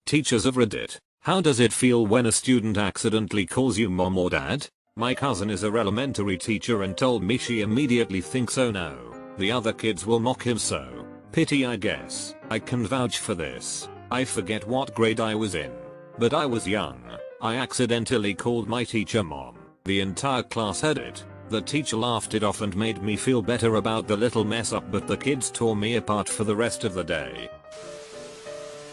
Teachers of Reddit, how does it feel when a student accidentally calls you mom or dad? My cousin is a elementary teacher and told me she immediately thinks, oh no, the other kids will mock him, so pity, I guess. I can vouch for this. I forget what grade I was in, but I was young. I accidentally called my teacher mom. The entire class heard it. The teacher laughed it off and made me feel better about the little mess up, but the kids tore me apart for the rest of the day.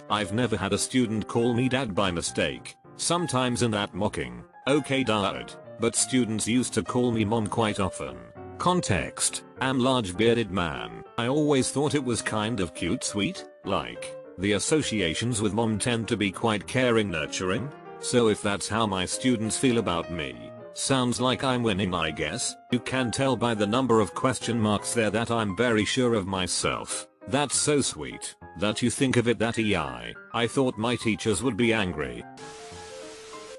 I've never had a student call me dad by mistake. Sometimes in that mocking, okay dad, but students used to call me mom quite often. Context: I'm large bearded man. I always thought it was kind of cute, sweet, like, the associations with mom tend to be quite caring, nurturing. So if that's how my students feel about me, sounds like I'm winning, I guess. You can tell by the number of question marks there that I'm very sure of myself. That's so sweet that you think of it that way. I thought my teachers would be angry.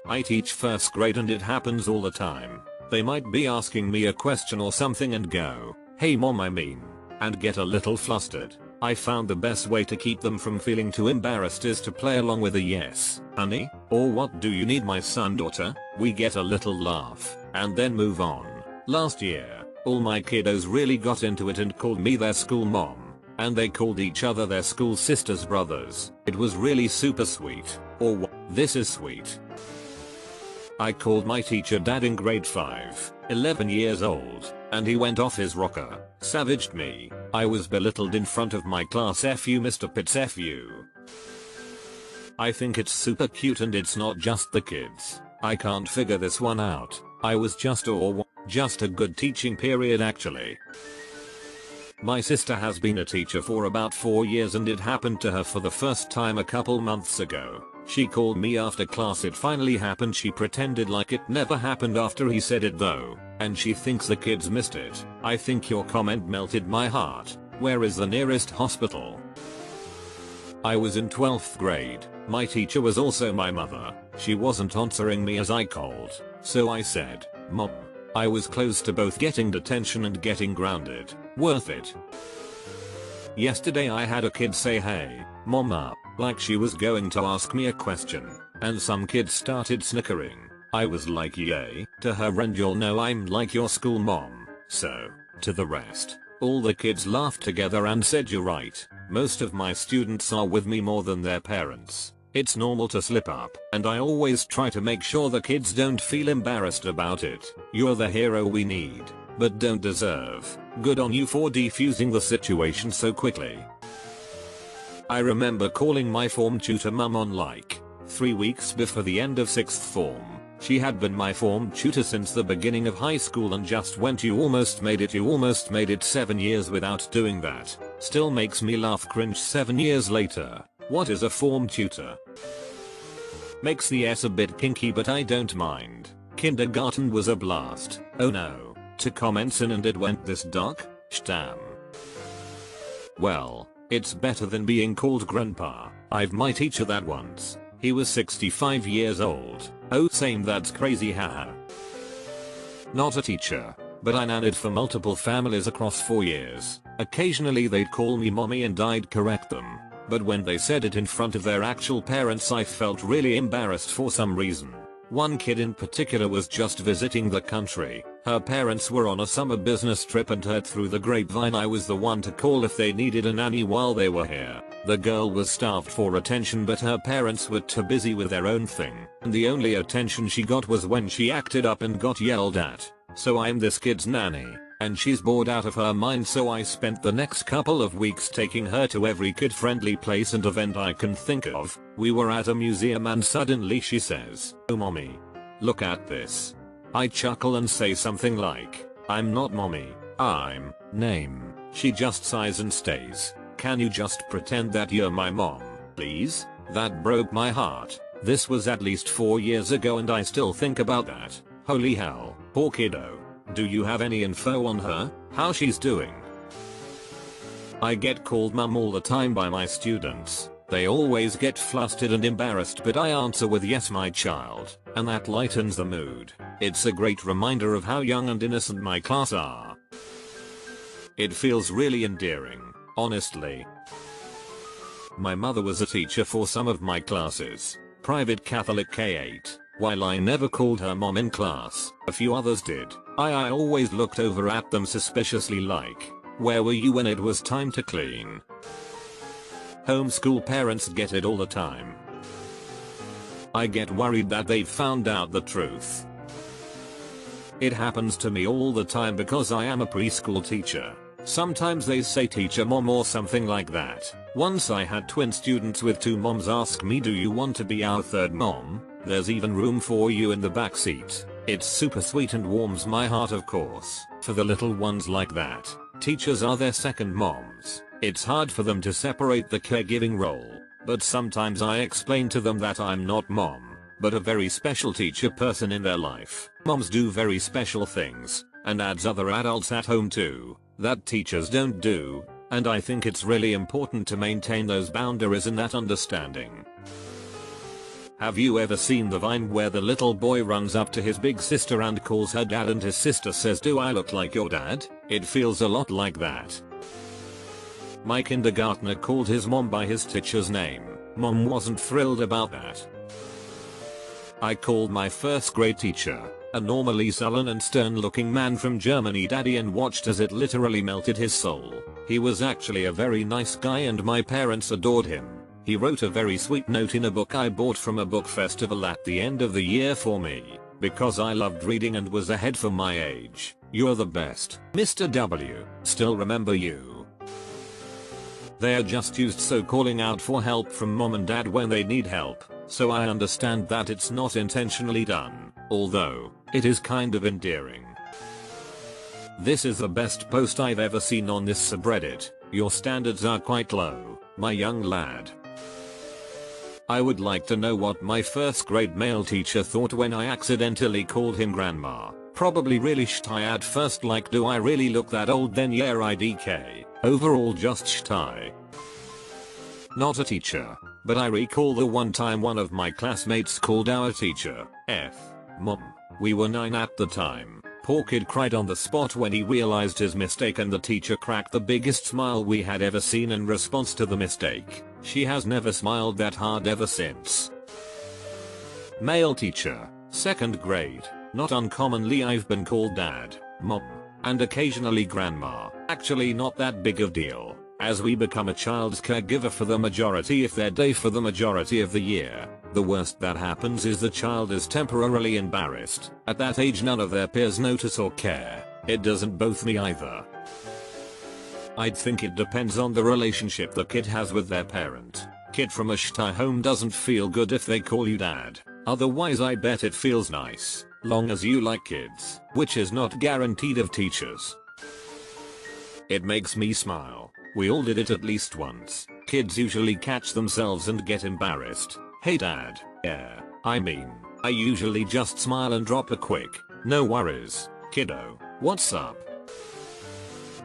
I teach first grade and it happens all the time. They might be asking me a question or something and go, hey mom, I mean, and get a little flustered. I found the best way to keep them from feeling too embarrassed is to play along with a yes, honey, or what do you need, my son, daughter. We get a little laugh and then move on. Last year, all my kiddos really got into it and called me their school mom. And they called each other their school sisters, brothers. It was really super sweet. Or what? This is sweet. I called my teacher dad in grade 5, 11 years old, and he went off his rocker, savaged me. I was belittled in front of my class. F you Mr. Pitts, F you. I think it's super cute and it's not just the kids. I can't figure this one out. I was just a good teaching period actually. My sister has been a teacher for about 4 years and it happened to her for the first time a couple months ago. She called me after class. It finally happened. She pretended like it never happened after he said it though, and she thinks the kids missed it. I think your comment melted my heart. Where is the nearest hospital? I was in 12th grade. My teacher was also my mother. She wasn't answering me as I called, so I said, Mom. I was close to both getting detention and getting grounded. Worth it. Yesterday I had a kid say hey, mama, like she was going to ask me a question, and some kids started snickering. I was like yay to her and you'll know I'm like your school mom. So, to the rest. All the kids laughed together and said you're right. Most of my students are with me more than their parents. It's normal to slip up, and I always try to make sure the kids don't feel embarrassed about it. You're the hero we need, but don't deserve. Good on you for defusing the situation so quickly. I remember calling my form tutor mum on like 3 weeks before the end of 6th form. She had been my form tutor since the beginning of high school and just went, you almost made it 7 years without doing that. Still makes me laugh, cringe 7 years later. What is a form tutor? Makes the S a bit kinky but I don't mind. Kindergarten was a blast. Oh no. To comments in and it went this dark? Stam. Well, it's better than being called grandpa. I've my teacher that once. He was 65 years old. Oh same, that's crazy, haha. Not a teacher, but I nannied for multiple families across 4 years. Occasionally they'd call me mommy and I'd correct them. But when they said it in front of their actual parents I felt really embarrassed for some reason. One kid in particular was just visiting the country. Her parents were on a summer business trip and heard through the grapevine I was the one to call if they needed a nanny while they were here. The girl was starved for attention but her parents were too busy with their own thing. And the only attention she got was when she acted up and got yelled at. So I'm this kid's nanny. And she's bored out of her mind, so I spent the next couple of weeks taking her to every kid-friendly place and event I can think of. We were at a museum and suddenly she says, "Oh mommy, look at this." I chuckle and say something like, "I'm not mommy, I'm name." She just sighs and stays. "Can you just pretend that you're my mom, please?" That broke my heart. This was at least 4 years ago and I still think about that. Holy hell, poor kiddo. Do you have any info on her? How she's doing? I get called mum all the time by my students. They always get flustered and embarrassed but I answer with yes my child, and that lightens the mood. It's a great reminder of how young and innocent my class are. It feels really endearing, honestly. My mother was a teacher for some of my classes, private Catholic K-8. While I never called her mom in class, a few others did. I always looked over at them suspiciously like, where were you when it was time to clean? Homeschool parents get it all the time. I get worried that they've found out the truth. It happens to me all the time because I am a preschool teacher. Sometimes they say teacher mom or something like that. Once I had twin students with two moms ask me, do you want to be our third mom? There's even room for you in the back seat. It's super sweet and warms my heart, of course. For the little ones like that, teachers are their second moms. It's hard for them to separate the caregiving role, but sometimes I explain to them that I'm not mom, but a very special teacher person in their life. Moms do very special things, and adds other adults at home too, that teachers don't do, and I think it's really important to maintain those boundaries and that understanding. Have you ever seen the Vine where the little boy runs up to his big sister and calls her dad and his sister says, do I look like your dad? It feels a lot like that. My kindergartner called his mom by his teacher's name. Mom wasn't thrilled about that. I called my first grade teacher, a normally sullen and stern looking man from Germany, daddy, and watched as it literally melted his soul. He was actually a very nice guy and my parents adored him. He wrote a very sweet note in a book I bought from a book festival at the end of the year for me, because I loved reading and was ahead for my age. You're the best, Mr. W. Still remember you. They're just used so calling out for help from mom and dad when they need help, so I understand that it's not intentionally done, although it is kind of endearing. This is the best post I've ever seen on this subreddit. Your standards are quite low, my young lad. I would like to know what my first grade male teacher thought when I accidentally called him grandma. Probably really shy at first, like, do I really look that old? Then yeah, IDK. Overall just shy. Not a teacher, but I recall the one time one of my classmates called our teacher Mom. We were 9 at the time. Poor kid cried on the spot when he realized his mistake, and the teacher cracked the biggest smile we had ever seen in response to the mistake. She has never smiled that hard ever since. Male teacher, 2nd grade. Not uncommonly I've been called dad, mom, and occasionally grandma. Actually not that big of deal, as we become a child's caregiver for the majority of their day for the majority of the year. The worst that happens is the child is temporarily embarrassed. At that age none of their peers notice or care. It doesn't bother me either. I'd think it depends on the relationship the kid has with their parent. Kid from a shy home doesn't feel good if they call you dad. Otherwise I bet it feels nice, long as you like kids, which is not guaranteed of teachers. It makes me smile. We all did it at least once. Kids usually catch themselves and get embarrassed. Hey dad. Yeah, I usually just smile and drop a quick, no worries, kiddo, what's up?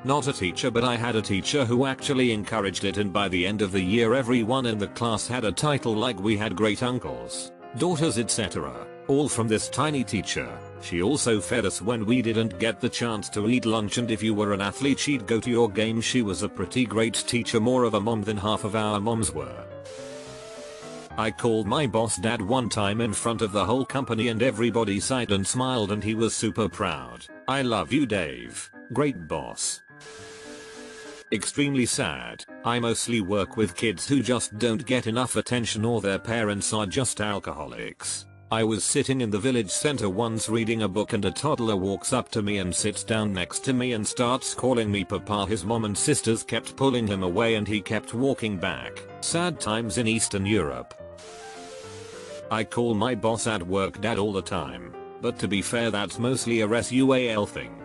Not a teacher, but I had a teacher who actually encouraged it, and by the end of the year everyone in the class had a title, like we had great uncles, daughters, etc. All from this tiny teacher. She also fed us when we didn't get the chance to eat lunch, and if you were an athlete she'd go to your game. She was a pretty great teacher, more of a mom than half of our moms were. I called my boss dad one time in front of the whole company and everybody sighed and smiled and he was super proud. I love you, Dave. Great boss. Extremely sad. I mostly work with kids who just don't get enough attention or their parents are just alcoholics. I was sitting in the village center once reading a book and a toddler walks up to me and sits down next to me and starts calling me papa. His mom and sisters kept pulling him away and he kept walking back. Sad times in Eastern Europe. I call my boss at work dad all the time, but to be fair that's mostly a RSUAL thing.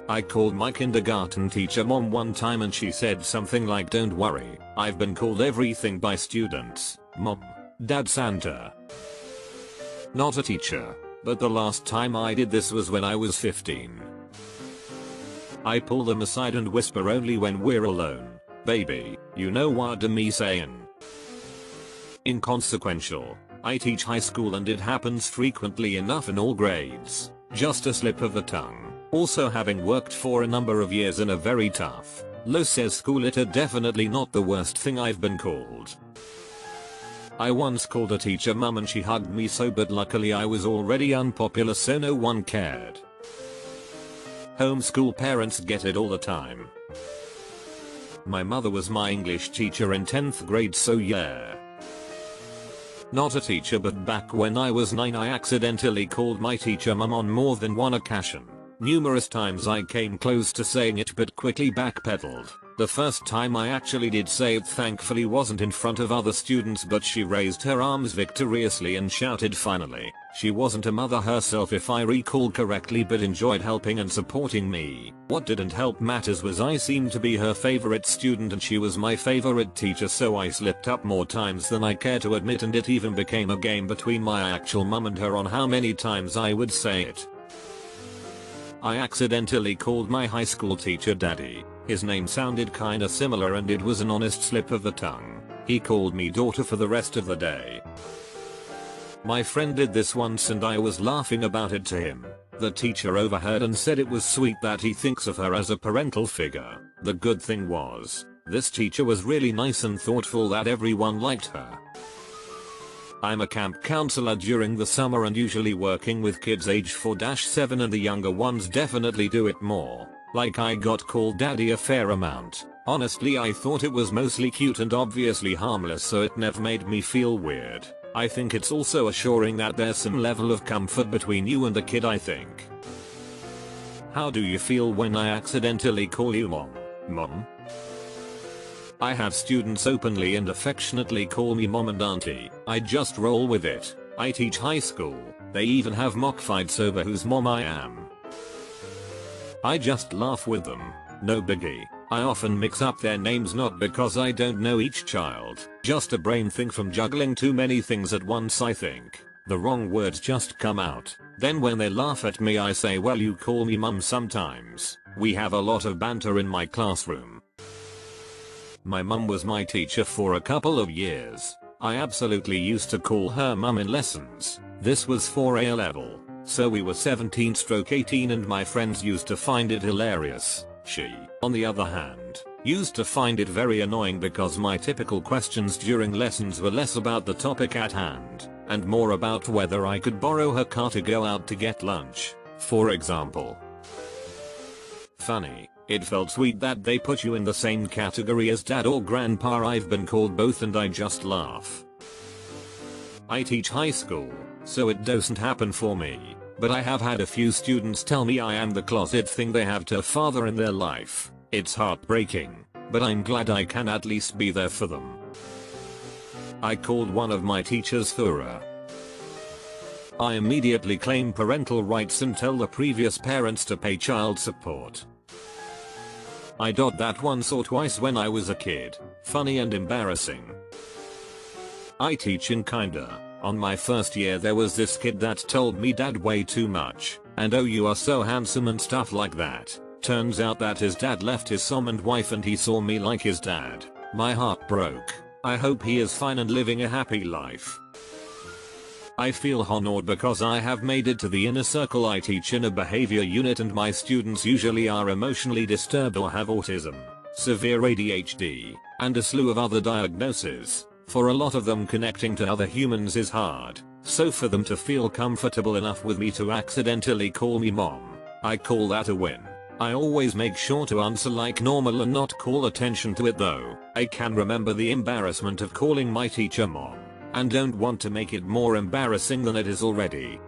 I called my kindergarten teacher mom one time and she said something like, don't worry, I've been called everything by students, mom, dad, Santa. Not a teacher, but the last time I did this was when I was 15. I pull them aside and whisper only when we're alone, baby, you know what me saying. Inconsequential. I teach high school and it happens frequently enough in all grades. Just a slip of the tongue. Also, having worked for a number of years in a very tough, low says school, it definitely not the worst thing I've been called. I once called a teacher mum and she hugged me so, but luckily I was already unpopular so no one cared. Homeschool parents get it all the time. My mother was my English teacher in 10th grade, so yeah. Not a teacher, but back when I was 9 I accidentally called my teacher mum on more than one occasion. Numerous times I came close to saying it but quickly backpedaled. The first time I actually did say it thankfully wasn't in front of other students, but she raised her arms victoriously and shouted finally. She wasn't a mother herself if I recall correctly, but enjoyed helping and supporting me. What didn't help matters was I seemed to be her favorite student and she was my favorite teacher, so I slipped up more times than I care to admit, and it even became a game between my actual mum and her on how many times I would say it. I accidentally called my high school teacher daddy. His name sounded kinda similar and it was an honest slip of the tongue. He called me daughter for the rest of the day. My friend did this once and I was laughing about it to him. The teacher overheard and said it was sweet that he thinks of her as a parental figure. The good thing was, this teacher was really nice and thoughtful that everyone liked her. I'm a camp counselor during the summer and usually working with kids age 4-7, and the younger ones definitely do it more. Like, I got called daddy a fair amount. Honestly, I thought it was mostly cute and obviously harmless, so it never made me feel weird. I think it's also assuring that there's some level of comfort between you and the kid, I think. How do you feel when I accidentally call you mom? Mom? I have students openly and affectionately call me mom and auntie. I just roll with it. I teach high school. They even have mock fights over whose mom I am. I just laugh with them. No biggie. I often mix up their names, not because I don't know each child, just a brain thing from juggling too many things at once, I think. The wrong words just come out. Then when they laugh at me I say, well, you call me mum sometimes. We have a lot of banter in my classroom. My mum was my teacher for a couple of years. I absolutely used to call her mum in lessons. This was for A level. So we were 17/18 and my friends used to find it hilarious. She, on the other hand, used to find it very annoying because my typical questions during lessons were less about the topic at hand and more about whether I could borrow her car to go out to get lunch, for example. Funny, it felt sweet that they put you in the same category as dad or grandpa. I've been called both and I just laugh. I teach high school, so it doesn't happen for me, but I have had a few students tell me I am the closet thing they have to a father in their life. It's heartbreaking, but I'm glad I can at least be there for them. I called one of my teachers Thura. I immediately claim parental rights and tell the previous parents to pay child support. I did that once or twice when I was a kid. Funny and embarrassing. I teach in kinda. On my first year there was this kid that told me dad way too much, and oh you are so handsome and stuff like that. Turns out that his dad left his son and wife and he saw me like his dad. My heart broke. I hope he is fine and living a happy life. I feel honored because I have made it to the inner circle. I teach in a behavior unit and my students usually are emotionally disturbed or have autism, severe ADHD, and a slew of other diagnoses. For a lot of them connecting to other humans is hard, so for them to feel comfortable enough with me to accidentally call me mom, I call that a win. I always make sure to answer like normal and not call attention to it though. I can remember the embarrassment of calling my teacher mom, and don't want to make it more embarrassing than it is already.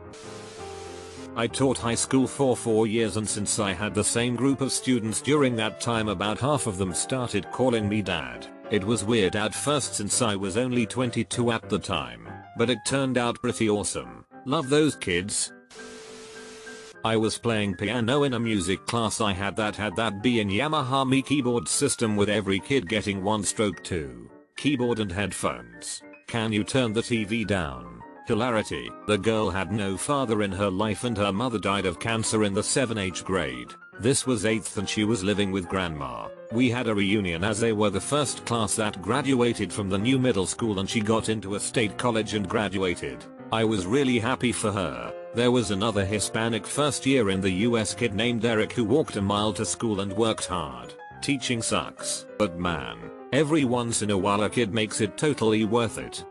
I taught high school for 4 years and since I had the same group of students during that time, about half of them started calling me dad. It was weird at first since I was only 22 at the time, but it turned out pretty awesome. Love those kids. I was playing piano in a music class I had that be in Yamaha Mi keyboard system with every kid getting 1/2 keyboard and headphones. Can you turn the TV down? Hilarity. The girl had no father in her life and her mother died of cancer in the 7th grade. This was 8th and she was living with grandma. We had a reunion as they were the first class that graduated from the new middle school and she got into a state college and graduated. I was really happy for her. There was another Hispanic first year in the US kid named Eric who walked a mile to school and worked hard. Teaching sucks, but man, every once in a while a kid makes it totally worth it.